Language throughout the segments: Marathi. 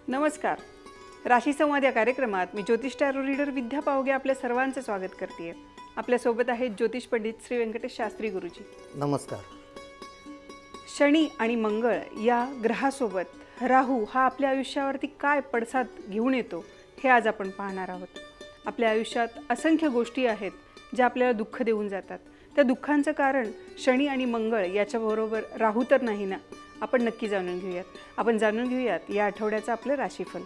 नमस्कार. राशी संवाद या कार्यक्रमात मी ज्योतिष टॅरो रीडर विद्या पावगे आपल्या सर्वांचं स्वागत करते. आपल्यासोबत आहेत ज्योतिष पंडित श्री व्यंकटेश शास्त्री गुरुजी. नमस्कार. शनी आणि मंगळ या ग्रहासोबत राहू हा आपल्या आयुष्यावरती काय पडसाद घेऊन येतो हे आज आपण पाहणार आहोत. आपल्या आयुष्यात असंख्य गोष्टी आहेत ज्या आपल्याला दुःख देऊन जातात. त्या दुःखांचं कारण शनी आणि मंगळ याच्याबरोबर राहू तर नाही ना. आपण नक्की जाणून घेऊयात. आपण जाणून घेऊयात या आठवड्याचं आपलं राशीफल.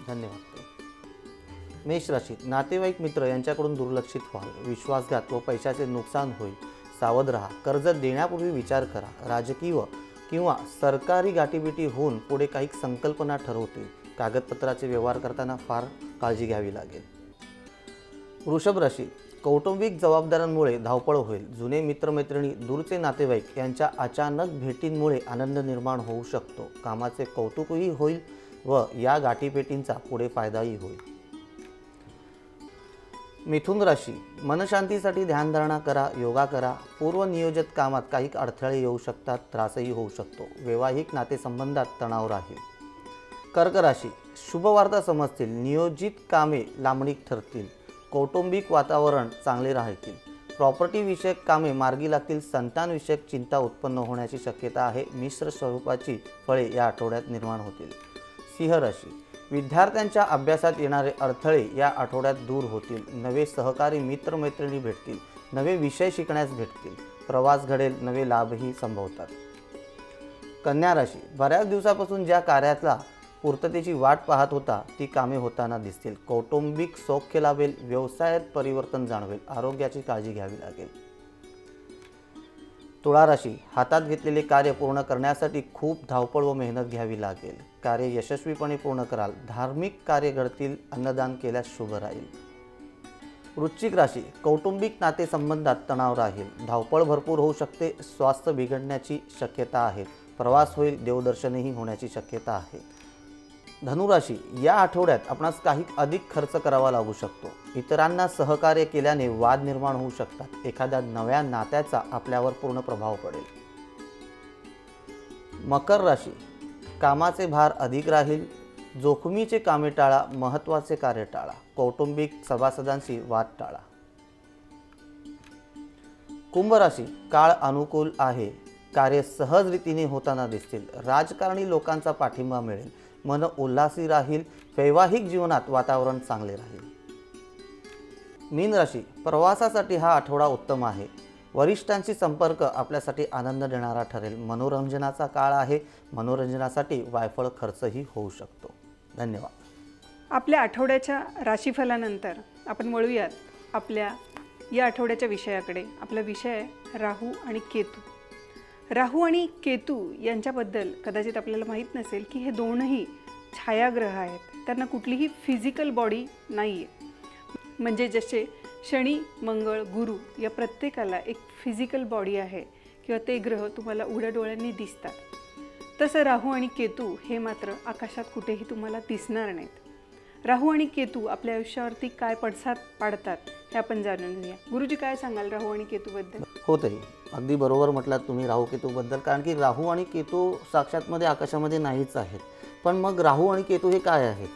धन्यवाद. मेष राशी. नातेवाईक मित्र यांच्याकडून दुर्लक्षित व्हाल. विश्वासघात व पैशाचे नुकसान होईल. सावध राहा. कर्ज देण्यापूर्वी विचार करा. राजकीय किंवा सरकारी गाठीभेटी होऊन पुढे काही संकल्पना ठरवतील. कागदपत्राचे व्यवहार करताना फार काळजी घ्यावी लागेल. वृषभ राशी. कौटुंबिक जबाबदाऱ्यांमुळे धावपळ होईल. जुने मित्रमैत्रिणी, दूरचे नातेवाईक यांच्या अचानक भेटींमुळे आनंद निर्माण होऊ शकतो. कामाचे कौतुकही होईल व या गाठीभेटींचा पुढे फायदाही होईल. मिथुन राशी. मनशांतीसाठी ध्यानधारणा करा, योगा करा. पूर्वनियोजित कामात काही अडथळे येऊ शकतात, त्रासही होऊ शकतो. वैवाहिक नातेसंबंधात तणाव राहील. कर्क राशी. शुभवार्ता समजतील. नियोजित कामे लांबणीक ठरतील. कौटुंबिक वातावरण चांगले राहतील. प्रॉपर्टी विषयक कामे मार्गी लागतील. संतानविषयक चिंता उत्पन्न होण्याची शक्यता आहे. मिश्र स्वरूपाची फळे या आठवड्यात निर्माण होतील. सिंह राशी. विद्यार्थ्यांच्या अभ्यासात येणारे अडथळे या आठवड्यात दूर होतील. नवे सहकारी मित्रमैत्रिणी भेटतील. नवे विषय शिकण्यास भेटतील. प्रवास घडेल. नवे लाभही संभवतात. कन्या राशी. बऱ्याच दिवसापासून ज्या कार्याला पूर्ततेची वाट पाहत होता ती कामे होताना दिसतील. कौटुंबिक सौख्य लाभेल. व्यवसायात परिवर्तन जाणवेल. आरोग्याची काळजी घ्यावी लागेल. तुळा राशी. हातात घेतलेले कार्य पूर्ण करण्यासाठी खूप धावपळ व मेहनत घ्यावी लागेल. कार्य यशस्वीपणे पूर्ण कराल. धार्मिक कार्य घडतील. अन्नदान केल्यास शुभ राहील. वृश्चिक राशी. कौटुंबिक नातेसंबंधात तणाव राहील. धावपळ भरपूर होऊ शकते. स्वास्थ्य बिघडण्याची शक्यता आहे. प्रवास होईल. देवदर्शनही होण्याची शक्यता आहे. धनुराशी. या आठवड्यात आपणास काही अधिक खर्च करावा लागू शकतो. इतरांना सहकार्य केल्याने वाद निर्माण होऊ शकतात. एखाद्या नव्या नात्याचा आपल्यावर पूर्ण प्रभाव पडेल. मकर राशी. कामाचे भार अधिक राहील. जोखमीचे कामे टाळा. महत्त्वाचे कार्य टाळा. कौटुंबिक सभासदांशी वाद टाळा. कुंभ राशी. काळ अनुकूल आहे. कार्य सहज रीतीने होताना दिसतील. राजकारणी लोकांचा पाठिंबा मिळेल. मन उल्हासी राहील. वैवाहिक जीवनात वातावरण चांगले राहील. मीन राशी. प्रवासासाठी हा आठवडा उत्तम आहे. वरिष्ठांशी संपर्क आपल्यासाठी आनंद देणारा ठरेल. मनोरंजनाचा काळ आहे. मनोरंजनासाठी वायफळ खर्चही होऊ शकतो. धन्यवाद. आपल्या आठवड्याच्या राशीफलानंतर आपण वळूयात आपल्या या आठवड्याच्या विषयाकडे. आपला विषय आहे राहू आणि केतू. राहू आणि केतू यांच्याबद्दल कदाचित आपल्याला माहीत नसेल की हे दोनही छायाग्रह आहेत. त्यांना कुठलीही फिजिकल बॉडी नाही आहे. म्हणजे जसे शनी, मंगळ, गुरु या प्रत्येकाला एक फिजिकल बॉडी आहे किंवा ते ग्रह तुम्हाला उघड्या डोळ्यांनी दिसतात, तसं राहू आणि केतू हे मात्र आकाशात कुठेही तुम्हाला दिसणार नाहीत. राहू आणि केतू आपल्या आयुष्यावरती काय पडसाद पाडतात हे आपण जाणून घेऊया. गुरुजी, काय सांगाल राहू आणि केतूबद्दल? हो ताई, अगदी बरोबर म्हटलात तुम्ही राहू केतूबद्दल. कारण की राहू आणि केतू साक्षातमध्ये आकाशामध्ये नाहीच आहेत. पण मग राहू आणि केतू हे काय आहेत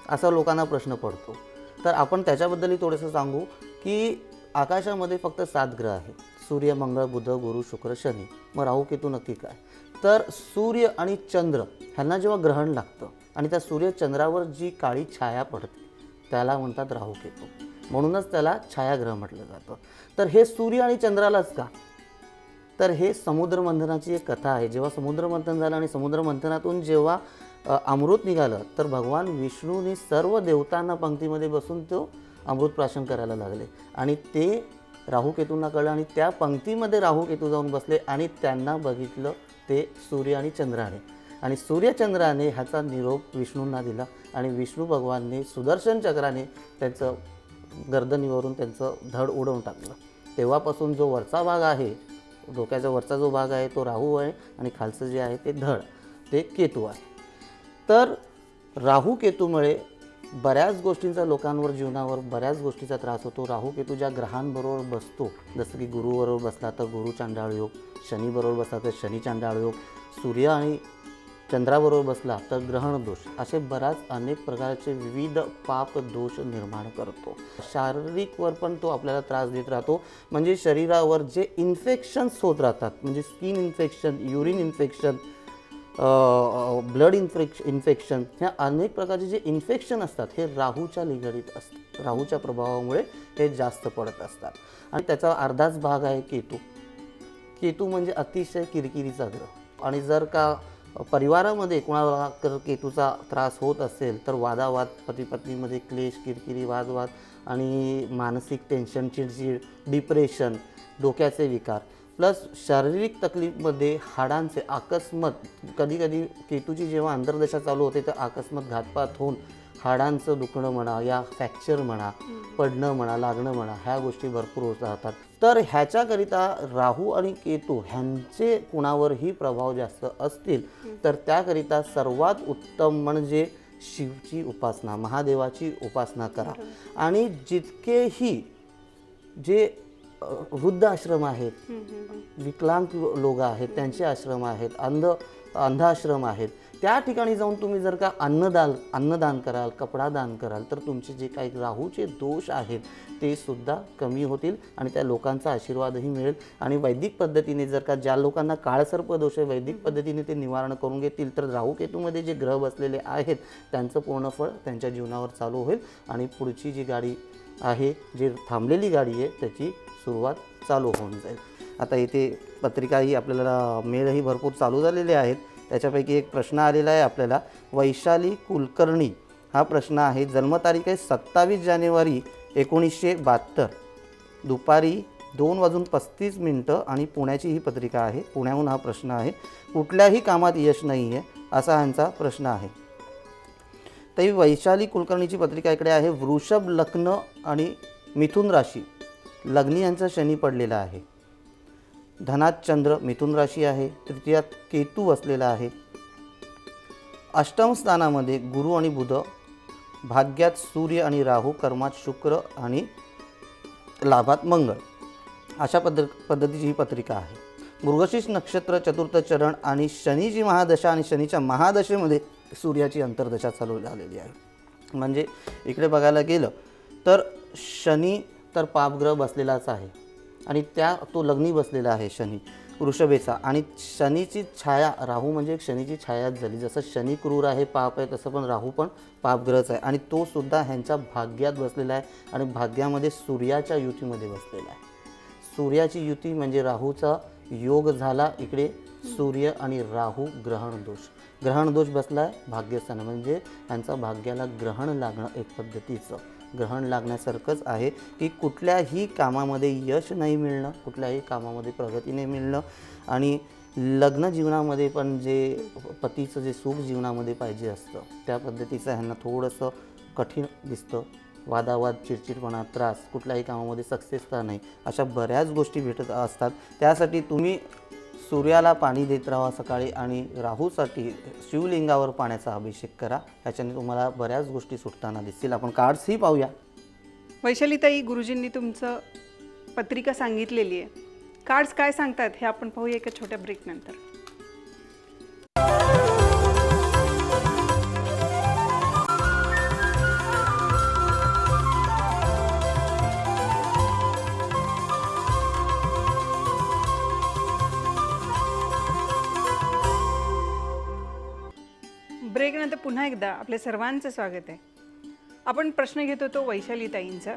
असा लोकांना प्रश्न पडतो. तर आपण त्याच्याबद्दलही थोडंसं सांगू की आकाशामध्ये फक्त 7 ग्रह आहेत. सूर्य, मंगळ, बुध, गुरु, शुक्र, शनी. मग राहू केतू नक्की काय? तर सूर्य आणि चंद्र ह्यांना जेव्हा ग्रहण लागतं आणि त्या सूर्य चंद्रावर जी काळी छाया पडते त्याला म्हणतात राहू केतू. म्हणूनच त्याला छायाग्रह म्हटलं जातं. तर हे सूर्य आणि चंद्रालाच का? तर हे समुद्रमंथनाची एक कथा आहे. जेव्हा समुद्रमंथन झालं आणि समुद्रमंथनातून जेव्हा अमृत निघालं तर भगवान विष्णूने सर्व देवतांना पंक्तीमध्ये बसून तो अमृत प्राशन करायला लागले आणि ते राहू केतूंना कळलं आणि त्या पंक्तीमध्ये राहू केतू जाऊन बसले आणि त्यांना बघितलं ते सूर्य आणि चंद्राने. आणि सूर्यचंद्राने ह्याचा निरोप विष्णूंना दिला आणि विष्णू भगवानने सुदर्शन चक्राने त्यांचं गर्दनीवरून त्यांचं धड उडवून टाकलं. तेव्हापासून जो वरचा भाग आहे, डोक्याचा वरचा जो भाग आहे तो राहू आहे आणि खालचं जे आहे ते धड ते केतू आहे. तर राहू केतूमुळे बऱ्याच गोष्टींचा लोकांवर, जीवनावर बऱ्याच गोष्टीचा त्रास होतो. राहू केतू ज्या ग्रहांबरोबर बसतो, जसं की गुरुबरोबर बसला तर गुरु चांडाळ योग, शनीबरोबर बसला तर शनी चांडाळ योग, सूर्य आणि चंद्राबरोबर बसला तर ग्रहण दोष, असे बराच अनेक प्रकारचे विविध पाप दोष निर्माण करतो. शारीरिकवर पण तो आपल्याला त्रास देत राहतो. म्हणजे शरीरावर जे इन्फेक्शन्स होत राहतात, म्हणजे skin infection, urine infection, blood infection, ह्या अनेक प्रकारचे जे इन्फेक्शन असतात हे राहूच्या निगडीत असतात. राहूच्या प्रभावामुळे हे जास्त पडत असतात. आणि त्याचा अर्धाच भाग आहे केतू. केतू म्हणजे अतिशय किरकिरीचा ग्रह. आणि जर का परिवारामध्ये कोणाला केतूचा त्रास होत असेल तर वादावाद, पती पत्नीमध्ये क्लेश, किरकिरी, वादवाद आणि मानसिक टेन्शन, चिडचिड, डिप्रेशन, डोक्याचे विकार, प्लस शारीरिक तकलीफमध्ये हाडांचे अकस्मात, कधीकधी केतूची जेव्हा अंतर्दशा चालू होते तर अकस्मात घातपात होऊन हाडांचं दुखणं म्हणा, या फ्रॅक्चर म्हणा, पडणं म्हणा, लागणं म्हणा, ह्या गोष्टी भरपूर होत राहतात. तर ह्याच्याकरिता राहू आणि केतू ह्यांचे कुणावरही प्रभाव जास्त असतील तर त्याकरिता सर्वात उत्तम म्हणजे शिवची उपासना, महादेवाची उपासना करा. आणि जितकेही जे वृद्ध आश्रम आहेत, विकलांग लोक आहेत, त्यांचे आश्रम आहेत, अंध आश्रम आहेत, त्या ठिकाणी जाऊन तुम्ही जर का अन्नदान कराल, कपडा दान कराल तर तुमचे जे काही राहूचे दोष आहेत ते सुद्धा कमी होतील आणि त्या लोकांचा आशीर्वादही मिळेल. आणि वैदिक पद्धतीने जर का ज्या लोकांना काळसर्प दोष आहे वैदिक पद्धतीने ते निवारण करून घेतील तर राहू केतूमध्ये जे ग्रह बसलेले आहेत त्यांचं पूर्ण फळ त्यांच्या जीवनावर चालू होईल आणि पुढची जी गाडी आहे, जी थांबलेली गाडी आहे, त्याची सुरुवात चालू होऊन जाईल. आता इथे पत्रिकाही आपल्याला मेलही भरपूर चालू झालेले आहेत. त्याच्यापैकी एक प्रश्न आलेला आहे आपल्याला. वैशाली कुलकर्णी हा प्रश्न आहे. जन्मतारीख आहे 27 जानेवारी 1972, दुपारी 2:35 आणि पुण्याची ही पत्रिका आहे. पुण्याहून हा प्रश्न आहे. कुठल्याही कामात यश नाही आहे असा ह्यांचा प्रश्न आहे. तर वैशाली कुलकर्णीची पत्रिका इकडे आहे. वृषभ, लग्न आणि मिथुन राशी, लग्नी यांचा शनी पडलेला आहे. धनात चंद्र, मिथुन राशी आहे. तृतीयात केतू बसलेला आहे. अष्टम स्थानामध्ये गुरु आणि बुध, भाग्यात सूर्य आणि राहू, कर्मात शुक्र आणि लाभात मंगळ, अशा पद्धतीची ही पत्रिका आहे. मृगशीर्ष नक्षत्र, चतुर्थ चरण आणि शनीची महादशा आणि शनीच्या महादशेमध्ये सूर्याची अंतर्दशा चालू झालेली आहे. म्हणजे इकडे बघायला गेलं तर शनी तर पापग्रह बसलेलाच आहे आणि तो लग्नी बसलेला आहे शनी वृषभेचा. आणि शनीची छाया, राहू म्हणजे एक शनीची छायाच झाली. जसं शनी क्रूर आहे, पाप आहे, तसं पण राहू पण पापग्रहच आहे आणि तो सुद्धा ह्यांच्या भाग्यात बसलेला आहे आणि भाग्यामध्ये सूर्याच्या युतीमध्ये बसलेला आहे. सूर्याची युती म्हणजे राहूचा योग झाला. इकडे सूर्य आणि राहू ग्रहण दोष बसला आहे भाग्यस्थान, म्हणजे ह्यांचा भाग्याला ग्रहण लागणं एक पद्धतीचं ग्रहण लागण्यासारखंच आहे की कुठल्याही कामामध्ये यश नाही मिळणं, कुठल्याही कामामध्ये प्रगती नाही मिळणं आणि लग्न जीवनामध्ये पण जे पतीचं जे सुख जीवनामध्ये पाहिजे असतं त्या पद्धतीचं ह्यांना थोडंसं कठीण दिसतं. वादावाद, चिडचिडपणा, त्रास, कुठल्याही कामामध्ये सक्सेसता नाही, अशा बऱ्याच गोष्टी भेटत असतात. त्यासाठी तुम्ही सूर्याला पाणी देत राहा सकाळी आणि राहूसाठी शिवलिंगावर पाण्याचा अभिषेक करा. याच्याने तुम्हाला बऱ्याच गोष्टी सुटताना दिसतील. आपण कार्ड्सही पाहूया. वैशालीताई, गुरुजींनी तुमचं पत्रिका सांगितलेली आहे. कार्ड्स काय सांगतात हे आपण पाहूया एका छोट्या ब्रेक नंतर. ब्रेकनंतर पुन्हा एकदा आपल्या सर्वांचं स्वागत आहे. आपण प्रश्न घेत होतो वैशालीताईंचा.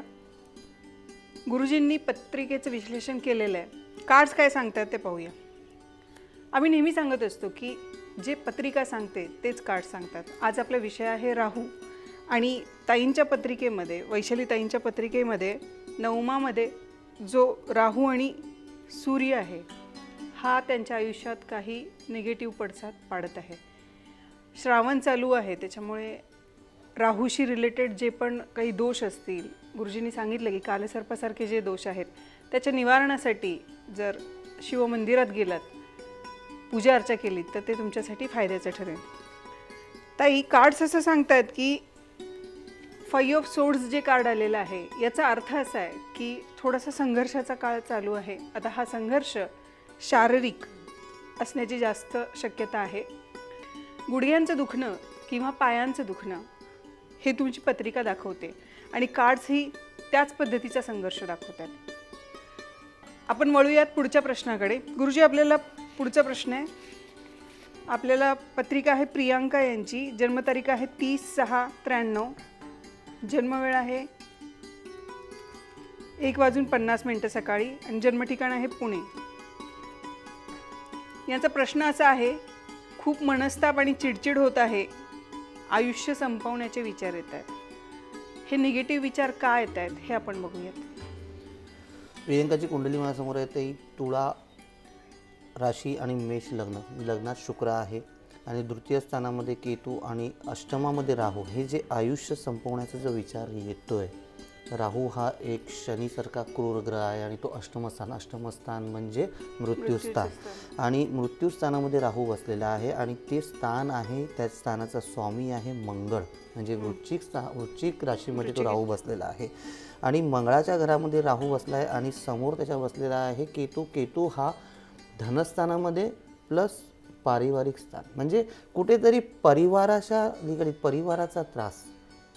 गुरुजींनी पत्रिकेचं विश्लेषण केलेलं आहे. कार्ड्स काय सांगतात ते पाहूया. आम्ही नेहमी सांगत असतो की जे पत्रिका सांगते तेच कार्ड सांगतात. आज आपला विषय आहे राहू आणि ताईंच्या पत्रिकेमध्ये, वैशालीताईंच्या पत्रिकेमध्ये नवमामध्ये जो राहू आणि सूर्य आहे हा त्यांच्या आयुष्यात काही निगेटिव्ह पडसाद पाडत आहे. श्रावण चालू आहे त्याच्यामुळे राहूशी रिलेटेड जे पण काही दोष असतील, गुरुजींनी सांगितलं की कालसर्पासारखे जे दोष आहेत त्याच्या निवारणासाठी जर शिवमंदिरात गेलात, पूजा अर्चा केलीत तर ते तुमच्यासाठी फायद्याचं ठरेल. ताई, कार्ड्स असं सांगतात की 5 ऑफ सोर्ड्स जे कार्ड आलेलं आहे याचा अर्थ असा आहे की थोडासा संघर्षाचा काळ चालू आहे. आता हा संघर्ष शारीरिक असण्याची जास्त शक्यता आहे. गुडघ्यांचं दुखणं किंवा पायांचं दुखणं हे तुमची पत्रिका दाखवते आणि कार्ड्स ही त्याच पद्धतीचा संघर्ष दाखवतात. आपण वळूयात पुढच्या प्रश्नाकडे. गुरुजी, आपल्याला पुढचा प्रश्न आहे. आपल्याला पत्रिका आहे प्रियांका यांची. जन्मतारीख आहे 30/6/93. जन्मवेळ आहे 1:50 सकाळी आणि जन्मठिकाण आहे पुणे. यांचा प्रश्न असा आहे, खूप मनस्ताप आणि चिडचिड होत आहे, आयुष्य संपवण्याचे विचार येत आहेत. हे निगेटिव्ह विचार का येत आहेत हे आपण बघूयात. प्रियंकाची कुंडली माझ्यासमोर येते. तुळा राशी आणि मेष लग्न. लग्नात शुक्र आहे आणि द्वितीय स्थानामध्ये केतू आणि अष्टमामध्ये राहू. हे जे आयुष्य संपवण्याचा जो विचार येतोय, राहू हा एक शनीसारखा क्रूर ग्रह आहे आणि तो अष्टमस्थान म्हणजे मृत्यूस्थान. आणि मृत्यूस्थानामध्ये राहू बसलेला आहे आणि ते स्थान आहे, त्या स्थानाचा स्वामी आहे मंगळ. म्हणजे वृश्चिक राशीमध्ये तो राहू बसलेला आहे आणि मंगळाच्या घरामध्ये राहू बसला आहे आणि समोर त्याच्या बसलेला आहे केतू. केतू हा धनस्थानामध्ये प्लस पारिवारिक स्थान. म्हणजे कुठेतरी परिवाराच्या निगडीत, परिवाराचा त्रास,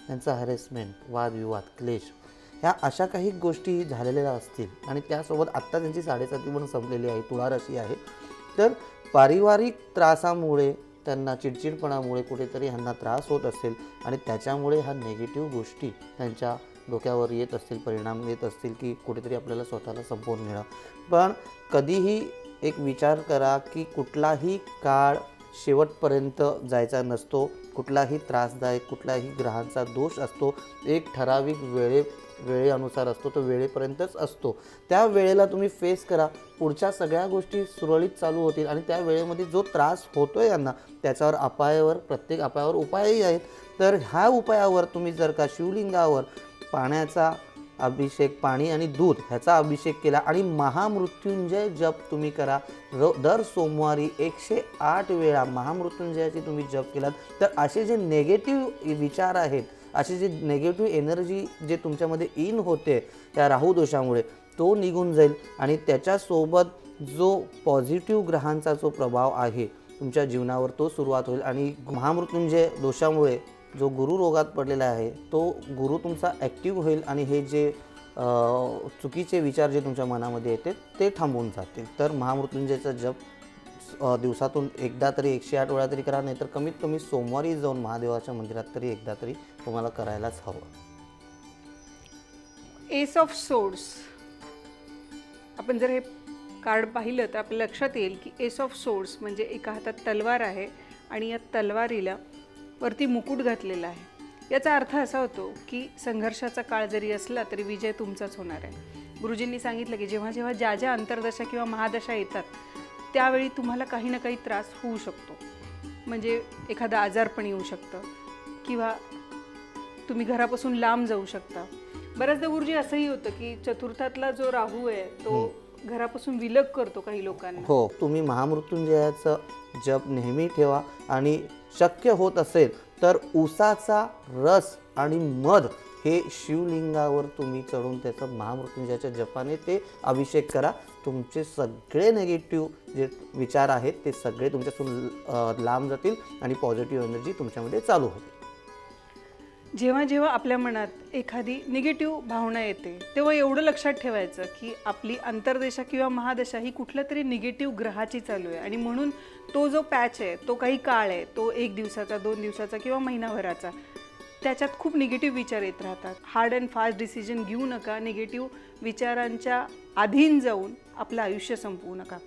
त्यांचा हॅरेसमेंट, वादविवाद, क्लेश, ह्या अशा काही गोष्टी झालेल्या असतील आणि त्यासोबत आत्ता त्यांची 7.5 पण संपलेली आहे, तुळा राशी आहे. तर पारिवारिक त्रासामुळे, त्यांना चिडचिडपणामुळे कुठेतरी ह्यांना त्रास होत असेल आणि त्याच्यामुळे ह्या नेगेटिव्ह गोष्टी त्यांच्या डोक्यावर येत असतील, परिणाम येत असतील की कुठेतरी आपल्याला स्वतःला संपवून घेणं. पण कधीही एक विचार करा की कुठलाही काळ शेवटपर्यंत जायचा नसतो. कुठलाही त्रासदायक, कुठलाही ग्रहांचा दोष असतो, एक ठराविक वेळेनुसार असतो, तो वेळेपर्यंतच असतो. त्या वेळेला तुम्ही फेस करा, पुढच्या सगळ्या गोष्टी सुरळीत चालू होतील आणि त्या वेळेमध्ये जो त्रास होतोय यांना, त्याच्यावर प्रत्येक अपायावर उपायही आहेत. तर ह्या उपायावर तुम्ही जर का शिवलिंगावर पाण्याचा अभिषेक, पाणी आणि दूध ह्याचा अभिषेक केला आणि महामृत्युंजय जप तुम्ही करा. दर सोमवारी 108 वेळा महामृत्युंजयाची तुम्ही जप केलात तर असे जे नेगेटिव्ह विचार आहेत, असे जे नेगेटिव्ह एनर्जी जे तुमच्यामध्ये इन होते त्या राहू दोषामुळे, तो निघून जाईल आणि त्याच्यासोबत जो पॉझिटिव्ह ग्रहांचा जो प्रभाव आहे तुमच्या जीवनावर तो सुरुवात होईल. आणि महामृत्युंजय दोषामुळे जो गुरु रोगात पडलेला आहे तो गुरु तुमचा ॲक्टिव्ह होईल आणि हे जे चुकीचे विचार जे तुमच्या मनामध्ये येते ते थांबून जातील. तर महामृत्युंजयचा जप दिवसातून एकदा तरी 108 वेळा तरी करा, नाहीतर कमीत कमी सोमवारी जाऊन महादेवाच्या मंदिरात तरी एकदा तरी तुम्हाला करायलाच हवं. एस ऑफ सोर्ड्स, आपण जर हे कार्ड पाहिलं तर आपल्या लक्षात येईल की एस ऑफ सोर्ड्स म्हणजे एका हातात तलवार आहे आणि या तलवारीला वरती मुकुट घातलेला आहे. याचा अर्थ असा होतो की संघर्षाचा काळ जरी असला तरी विजय तुमचाच होणार आहे. गुरुजींनी सांगितलं की जेव्हा जेव्हा ज्या अंतर्दशा किंवा महादशा येतात त्यावेळी तुम्हाला काही ना काही त्रास होऊ शकतो. म्हणजे एखादा आजारपण येऊ शकतं किंवा तुम्ही घरापासून लांब जाऊ शकता. बऱ्याचदा गुरुजी असंही होतं की चतुर्थातला जो राहू आहे तो घरापासून विलग करतो काही लोकांना. हो, तुम्ही महामृत्युंजयाचं जप नेहमी ठेवा आणि शक्य होत असेल तर उसाचा रस आणि मध हे शिवलिंगावर तुम्ही चढून त्याचं महामृत्युंजयाच्या जपाने ते अभिषेक करा. तुमचे सगळे नेगेटिव्ह जे विचार आहेत ते सगळे तुमच्यातून लांब जातील आणि पॉझिटिव्ह एनर्जी तुमच्यामध्ये चालू होईल. जेव्हा जेव्हा आपल्या मनात एखादी निगेटिव्ह भावना येते तेव्हा एवढं लक्षात ठेवायचं की आपली अंतर्दशा किंवा महादशा ही कुठल्या तरी निगेटिव्ह ग्रहाची चालू आहे आणि म्हणून तो जो पॅच आहे तो काही काळ आहे, तो 1 दिवसाचा, 2 दिवसाचा किंवा महिनाभराचा, त्याच्यात खूप निगेटिव्ह विचार येत राहतात. हार्ड अँड फास्ट डिसिजन घेऊ नका. निगेटिव्ह विचारांच्या अधीन जाऊन आपलं आयुष्य संपवू नका.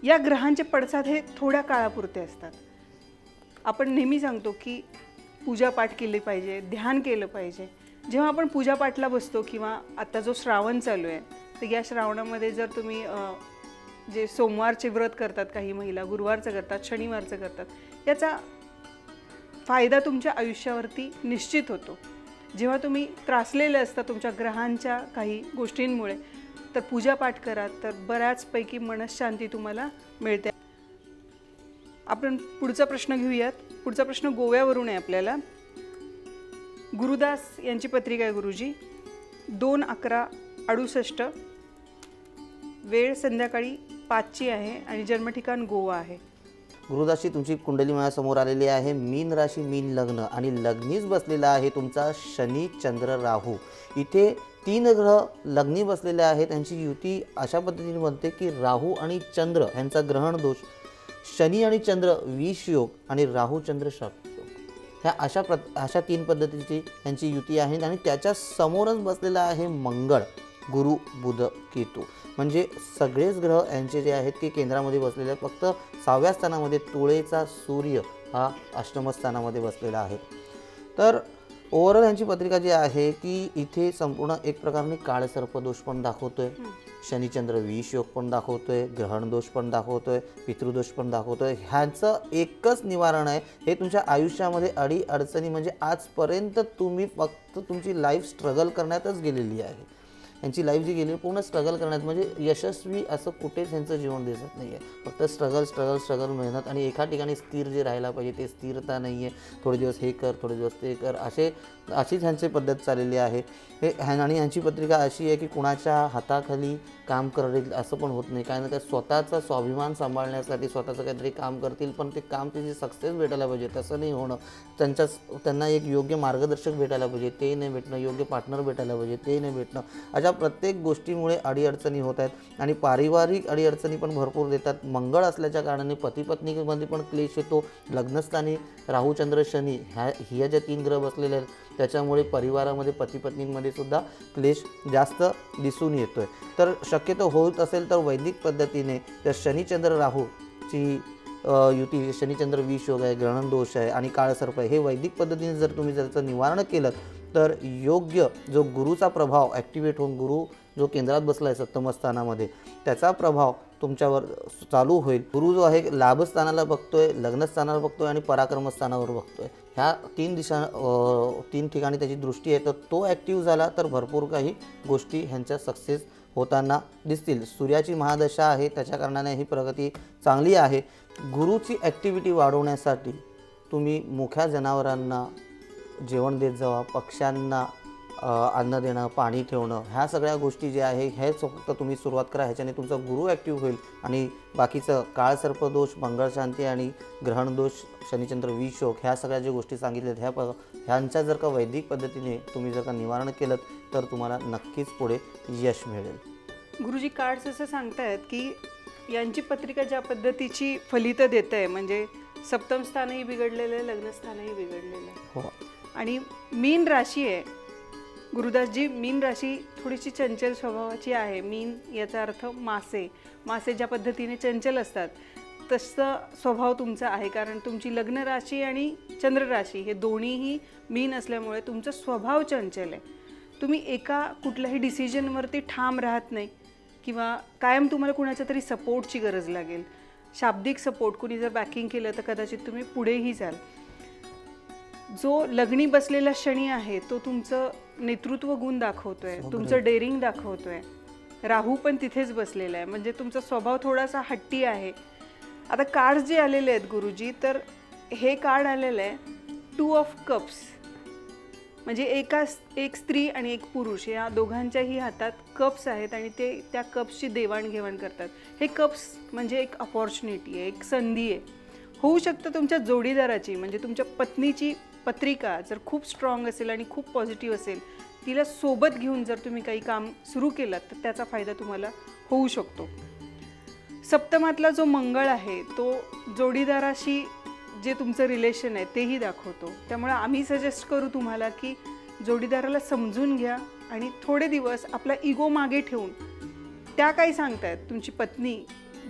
या ग्रहांचे पडसाद हे थोड्या काळापुरते असतात. आपण नेहमी सांगतो की पूजापाठ केली पाहिजे, ध्यान केलं पाहिजे. जेव्हा आपण पूजापाठला बसतो किंवा आता जो श्रावण चालू आहे तर या श्रावणामध्ये जर तुम्ही जे सोमवारचे व्रत करतात, काही महिला गुरुवारचं करतात, शनिवारचं करतात, याचा फायदा तुमच्या आयुष्यावरती निश्चित होतो. जेव्हा तुम्ही त्रासलेले असता तुमच्या ग्रहांच्या काही गोष्टींमुळे तर पूजापाठ करा तर बऱ्याचपैकी मनशांती तुम्हाला मिळते. आपण पुढचा प्रश्न घेऊयात. पुढचा प्रश्न गोव्यावरून आहे आपल्याला. गुरुदास यांची पत्रिका आहे गुरुजी. 2/11/68 वेळ संध्याकाळी 5ची आहे आणि जन्मठिकाण गोवा आहे. गुरुदासजी तुमची कुंडली माझ्यासमोर आलेली आहे. मीन राशी, मीन लग्न आणि लग्नीच बसलेला आहे तुमचा शनी, चंद्र, राहू. इथे 3 ग्रह लग्नी बसलेले आहेत. त्यांची युती अशा पद्धतीने बनते की राहू आणि चंद्र यांचा ग्रहण दोष, शनी आणि चंद्र विष योग आणि राहू चंद्र शाप योग, ह्या अशा 3 पद्धतीची यांची युती आहे. आणि त्याच्या समोरच बसलेला आहे मंगळ, गुरु, बुध, केतू. म्हणजे सगळेच ग्रह यांचे जे आहेत ते केंद्रामध्ये बसलेले आहेत. फक्त 6व्या स्थानामध्ये तुळेचा सूर्य हा अष्टम स्थानामध्ये बसलेला आहे. तर ओव्हरऑल यांची पत्रिका जी आहे की इथे संपूर्ण एक प्रकारे काळसर्पदोष पण दाखवतोय, शनिचंद्र विष योग पण दाखवतोय, ग्रहण दोष पण दाखवतोय, पितृदोष पण दाखवतोय. ह्यांचं एकच निवारण आहे, हे तुमच्या आयुष्यामध्ये अडचणी म्हणजे आजपर्यंत तुम्ही फक्त तुमची लाईफ स्ट्रगल करण्यातच गेलेली आहे. यांची लाईफ जी गेली पूर्ण स्ट्रगल करण्यात, म्हणजे यशस्वी असं कुठेच यांचं जीवन दिसत नाही आहे. फक्त स्ट्रगल मेहनत आणि एका ठिकाणी स्थिर जे राहायला पाहिजे ते स्थिरता नाही आहे. थोडे दिवस हे कर, थोडे दिवस ते कर, अशीच ह्यांची पद्धत चाललेली आहे. आणि ह्यांची पत्रिका अशी आहे की कुणाच्या हाताखाली काम करेल असं पण होत नाही. काय ना काय स्वतःचा स्वाभिमान सांभाळण्यासाठी स्वतःचं काहीतरी काम करतील, पण ते काम त्याची सक्सेस भेटायला पाहिजे तसं नाही होणं. त्यांना एक योग्य मार्गदर्शक भेटायला पाहिजे, ते नाही भेटणं. योग्य पार्टनर भेटायला पाहिजे, ते नाही भेटणं. अशा प्रत्येक गोष्टीमुळे अडीअडचणी होत आहेत आणि पारिवारिक अडीअडचणी पण भरपूर देतात. मंगळ असल्याच्या कारणाने पती पत्नीमध्ये पण क्लेश येतो. लग्नस्थानी राहू, चंद्र, शनी ह्या ज्या 3 ग्रह बसलेले आहेत त्याच्यामुळे परिवारामध्ये पती पत्नींमध्ये सुद्धा क्लेश जास्त दिसून येतोय. तर शक्यतो होत असेल तर वैदिक पद्धतीने त्या शनिचंद्र राहूची युती, शनिचंद्र विष योग आहे, ग्रहण दोष आहे आणि काळसर्प आहे, हे वैदिक पद्धतीने जर तुम्ही त्याचं निवारण केलं तर योग्य जो गुरुचा प्रभाव ॲक्टिवेट होऊन, गुरु जो केंद्रात बसला आहे सप्तम स्थानामध्ये, त्याचा प्रभाव तुमच्यावर चालू होईल. गुरु जो आहे लाभस्थानाला बघतोय, लग्नस्थानाला बघतोय आणि पराक्रमस्थानावर बघतोय. ह्या 3 ठिकाणी त्याची दृष्टी आहे. तर तो ॲक्टिव्ह झाला तर भरपूर काही गोष्टी ह्यांच्या सक्सेस होताना दिसतील. सूर्याची महादशा आहे, त्याच्या कारणाने ही प्रगती चांगली आहे. गुरुची ॲक्टिव्हिटी वाढवण्यासाठी तुम्ही मुख्या जनावरांना जेवण देत जावा, पक्ष्यांना अन्न देणं, पाणी ठेवणं, ह्या सगळ्या गोष्टी ज्या आहे हेच फक्त तुम्ही सुरुवात करा. ह्याच्याने तुमचा गुरु ॲक्टिव्ह होईल आणि बाकीचं काळसर्पदोष, मंगळशांती आणि ग्रहणदोष, शनिचंद्र विष योग, ह्या सगळ्या ज्या गोष्टी सांगितल्यात ह्यांच्या जर का वैदिक पद्धतीने तुम्ही जर का निवारण केलं तर तुम्हाला नक्कीच पुढे यश मिळेल. गुरुजी कार्ड्स असं सांगतायत की यांची पत्रिका ज्या पद्धतीची फलितं देत आहे, म्हणजे सप्तम स्थानही बिघडलेलं आहे, लग्नस्थानही बिघडलेलं आहे. हो. आणि मीन राशी आहे गुरुदासजी. मीन राशी थोडीशी चंचल स्वभावाची आहे. मीन याचा अर्थ मासे ज्या पद्धतीने चंचल असतात तसं स्वभाव तुमचा आहे. कारण तुमची लग्न राशी आणि चंद्र राशी हे दोन्हीही मीन असल्यामुळे तुमचा स्वभाव चंचल आहे. तुम्ही एका कुठल्याही डिसिजनवरती ठाम राहत नाही किंवा कायम तुम्हाला कुणाच्या तरी सपोर्टची गरज लागेल. शाब्दिक सपोर्ट कुणी जर बॅकिंग केलं तर कदाचित तुम्ही पुढेही जाल. जो लग्नी बसलेला शनी आहे तो तुमचं नेतृत्व गुण दाखवतोय, तुमचं डेअरिंग दाखवतोय. राहू पण तिथेच बसलेला आहे, म्हणजे तुमचा स्वभाव थोडासा हट्टी आहे. आता कार्ड जे आलेले आहेत गुरुजी, तर हे कार्ड आलेलं आहे 2 ऑफ कप्स, म्हणजे एक स्त्री आणि एक पुरुष या दोघांच्याही हातात कप्स आहेत आणि ते त्या कप्सची देवाणघेवाण करतात. हे कप्स म्हणजे एक अपॉर्च्युनिटी आहे, एक संधी आहे. होऊ शकतं तुमच्या जोडीदाराची म्हणजे तुमच्या पत्नीची पत्रिका जर खूप स्ट्रॉंग असेल आणि खूप पॉझिटिव्ह असेल, तिला सोबत घेऊन जर तुम्ही काही काम सुरू केलात तर त्याचा फायदा तुम्हाला होऊ शकतो. सप्तमातला जो मंगळ आहे तो जोडीदाराशी जे तुमचं रिलेशन आहे तेही दाखवतो. त्यामुळे आम्ही सजेस्ट करू तुम्हाला की जोडीदाराला समजून घ्या आणि थोडे दिवस आपला इगो मागे ठेवून त्या काही सांगतायत, तुमची पत्नी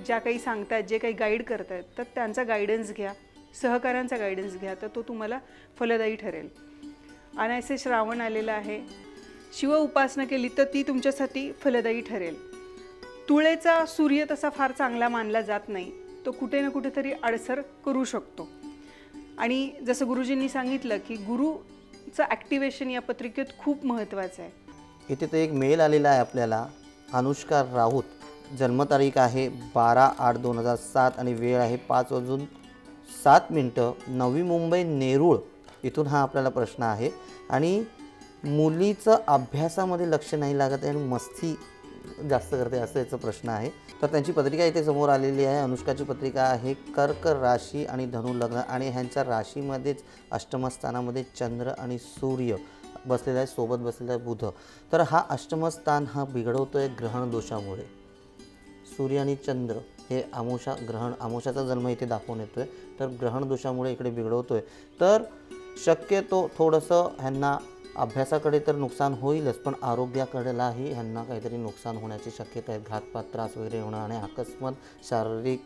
ज्या काही सांगतायत, जे काही गाईड करतायत, तर त्यांचा गायडन्स घ्या, सहकाऱ्यांचा गायडन्स घ्या, तर तो तुम्हाला फलदायी ठरेल. अनायसे श्रावण आलेला आहे, शिव उपासना केली तर ती तुमच्यासाठी फलदायी ठरेल. तुळेचा सूर्य तसा फार चांगला मानला जात नाही, तो कुठे ना कुठेतरी अडसर करू शकतो. आणि जसं गुरुजींनी सांगितलं की गुरुचं ॲक्टिवेशन या पत्रिकेत खूप महत्त्वाचं आहे. इथे तर एक मेल आलेला आहे आपल्याला, अनुष्का राऊत, जन्मतारीख आहे 12/8/2007 आणि वेळ आहे 5:07, नवी मुंबई नेरूळ इथून हा आपल्याला प्रश्न आहे. आणि मुलीचं अभ्यासामध्ये लक्ष नाही लागत आहे आणि मस्ती जास्त करते असं याचा प्रश्न आहे. तर त्यांची पत्रिका इथे समोर आलेली आहे. अनुष्काची पत्रिका आहे कर्क राशी आणि धनु लग्न आणि ह्यांच्या राशीमध्येच अष्टमस्थानामध्ये चंद्र आणि सूर्य बसलेला आहे, सोबत बसलेला आहे बुध. तर हा अष्टमस्थान हा बिघडवतोय ग्रहण दोषामुळे. सूर्य आणि चंद्र हे अमावस्याचा जन्म इथे दाखवून येतोय, तर ग्रहण दोषामुळे इकडे बिघडवतोय. तर शक्यतो थोडंसं ह्यांना अभ्यासाकडे तर नुकसान होईलच, पण आरोग्याकडेलाही ह्यांना काहीतरी नुकसान होण्याची शक्यता आहे. घातपात त्रास वगैरे होणं आणि अकस्मात शारीरिक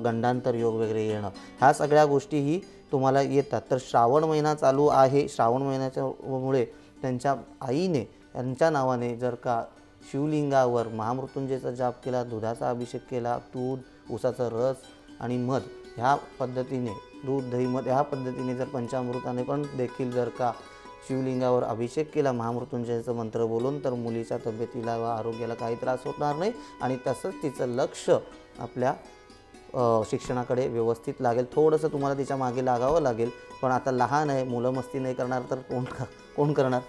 गंडांतर योग वगैरे येणं, ह्या सगळ्या गोष्टीही तुम्हाला येतात. तर श्रावण महिना चालू आहे. श्रावण महिन्याच्यामुळे त्यांच्या आईने यांच्या नावाने जर का शिवलिंगावर महामृत्युंजयचा जाप केला, दुधाचा अभिषेक केला, दूध, उसाचा रस आणि मध ह्या पद्धतीने, दूध दही मध ह्या पद्धतीने जर पंचामृताने पण देखील जर का शिवलिंगावर अभिषेक केला महामृत्युंजयचा मंत्र बोलून, तर मुलीच्या तब्येतीला व आरोग्याला काही त्रास होणार नाही आणि तसंच तिचं लक्ष आपल्या शिक्षणाकडे व्यवस्थित लागेल. थोडंसं तुम्हाला तिच्या मागे लागावं लागेल, पण आता लहान आहे, मुलं मस्ती नाही करणार तर कोण करणार.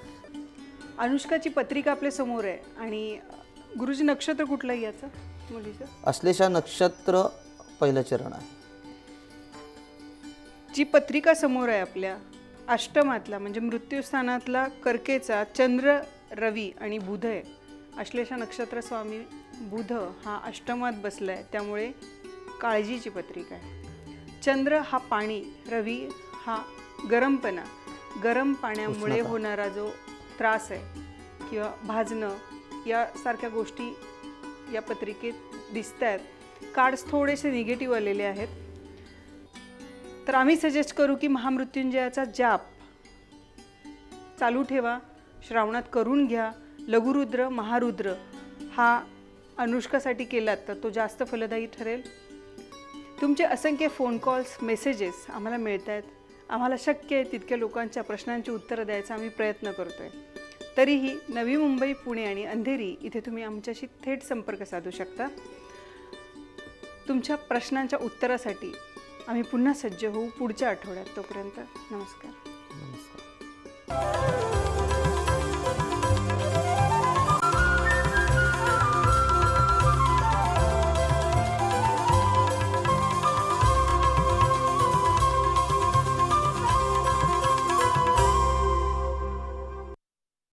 अनुष्काची पत्रिका आपल्या समोर आहे आणि गुरुजी नक्षत्र कुठलं याचं मुलीचं? अश्लेषा नक्षत्र पहिलं चरण आहे. जी पत्रिका समोर आहे आपल्या अष्टमातला म्हणजे मृत्यूस्थानातला कर्केचा चंद्र, रवी आणि बुध आहे. अश्लेषा नक्षत्र स्वामी बुध हा अष्टमात बसलाय, त्यामुळे काळजीची पत्रिका आहे. चंद्र हा पाणी, रवी हा गरमपणा, गरम पाण्यामुळे होणारा जो त्रास आहे किंवा भाजणं यासारख्या गोष्टी या पत्रिकेत दिसत आहेत. कार्ड्स थोडेसे निगेटिव्ह आलेले आहेत. तर आम्ही सजेस्ट करू की महामृत्युंजयाचा जाप चालू ठेवा, श्रावणात करून घ्या. लघुरुद्र, महारुद्र हा अनुष्कासाठी केलात तर तो जास्त फलदायी ठरेल. तुमचे असंख्य फोन कॉल्स, मेसेजेस आम्हाला मिळत आहेत. आम्हाला शक्य आहे तितक्या लोकांच्या प्रश्नांची उत्तरं द्यायचा आम्ही प्रयत्न करतो आहे. तरीही नवी मुंबई, पुणे आणि अंधेरी इथे तुम्ही आमच्याशी थेट संपर्क साधू शकता. तुमच्या प्रश्नांच्या उत्तरासाठी आम्ही पुन्हा सज्ज होऊ पुढच्या आठवड्यात. तोपर्यंत नमस्कार.